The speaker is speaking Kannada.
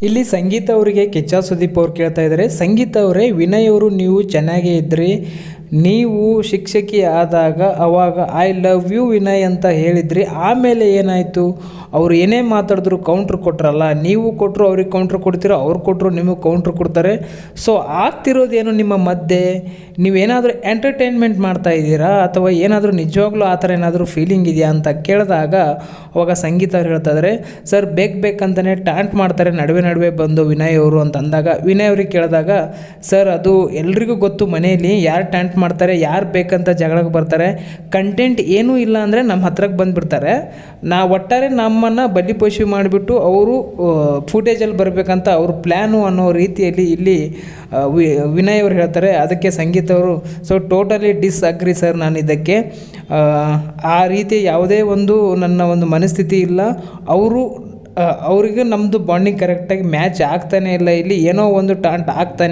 ಇಲ್ಲಿ ಸಂಗೀತ ಅವರಿಗೆ ಕಿಚ್ಚ ಸುದೀಪ್ ಅವ್ರು ಕೇಳ್ತಾ ಇದ್ದಾರೆ, ಸಂಗೀತ ಅವರೇ, ವಿನಯ್ ಅವರು ನೀವು ಚೆನ್ನಾಗೇ ಇದ್ರಿ, ನೀವು ಶಿಕ್ಷಕಿ ಆದಾಗ ಅವಾಗ ಐ ಲವ್ ಯು ವಿನಯ್ ಅಂತ ಹೇಳಿದ್ರಿ, ಆಮೇಲೆ ಏನಾಯಿತು? ಅವ್ರು ಏನೇ ಮಾತಾಡಿದ್ರು ಕೌಂಟ್ರ್ ಕೊಟ್ರಲ್ಲ, ನೀವು ಕೊಟ್ಟರು ಅವ್ರಿಗೆ ಕೌಂಟ್ರ್ ಕೊಡ್ತೀರೋ, ಅವ್ರು ಕೊಟ್ಟರು ನಿಮಗೆ ಕೌಂಟ್ರ್ ಕೊಡ್ತಾರೆ. ಸೊ ಆಗ್ತಿರೋದೇನು ನಿಮ್ಮ ಮಧ್ಯೆ? ನೀವೇನಾದರೂ ಎಂಟರ್ಟೈನ್ಮೆಂಟ್ ಮಾಡ್ತಾ ಇದ್ದೀರಾ ಅಥವಾ ಏನಾದರೂ ನಿಜವಾಗ್ಲೂ ಆ ಥರ ಏನಾದರೂ ಫೀಲಿಂಗ್ ಇದೆಯಾ ಅಂತ ಕೇಳಿದಾಗ ಅವಾಗ ಸಂಗೀತ ಅವ್ರು ಹೇಳ್ತಾ ಇದ್ದಾರೆ, ಸರ್ ಬೇಕಂತಲೇ ಟ್ಯಾಂಟ್ ಮಾಡ್ತಾರೆ ನಡುವೆ ಬಂದು ವಿನಯ್ ಅವರು ಅಂತ ಅಂದಾಗ, ವಿನಯ್ ಅವ್ರಿಗೆ ಕೇಳಿದಾಗ, ಸರ್ ಅದು ಎಲ್ರಿಗೂ ಗೊತ್ತು, ಮನೆಯಲ್ಲಿ ಯಾರು ಟ್ಯಾಂಟ್ ಮಾಡ್ತಾರೆ, ಯಾರು ಬೇಕಂತ ಜಗಳಕ್ಕೆ ಬರ್ತಾರೆ, ಕಂಟೆಂಟ್ ಏನೂ ಇಲ್ಲ ಅಂದರೆ ನಮ್ಮ ಹತ್ರಕ್ಕೆ ಬಂದುಬಿಡ್ತಾರೆ, ಒಟ್ಟಾರೆ ನಮ್ಮನ್ನು ಬಲಿಪಶು ಮಾಡಿಬಿಟ್ಟು ಅವರು ಫುಟೇಜಲ್ಲಿ ಬರಬೇಕಂತ ಅವ್ರ ಪ್ಲ್ಯಾನು ಅನ್ನೋ ರೀತಿಯಲ್ಲಿ ಇಲ್ಲಿ ವಿನಯ್ ಅವರು ಹೇಳ್ತಾರೆ. ಅದಕ್ಕೆ ಸಂಗೀತ ಅವರು, ಸೊ ಟೋಟಲಿ ಡಿಸ್ಅಗ್ರಿ ಸರ್, ನಾನು ಇದಕ್ಕೆ ಆ ರೀತಿ ಯಾವುದೇ ಒಂದು ನನ್ನ ಒಂದು ಮನಸ್ಥಿತಿ ಇಲ್ಲ. ಅವರಿಗೆ ನಮ್ಮದು ಬಾಂಡಿಂಗ್ ಕರೆಕ್ಟಾಗಿ ಮ್ಯಾಚ್ ಆಗ್ತಾನೆ ಇಲ್ಲ, ಇಲ್ಲಿ ಏನೋ ಒಂದು ಟಾಂಟ್ ಆಗ್ತಾನೆ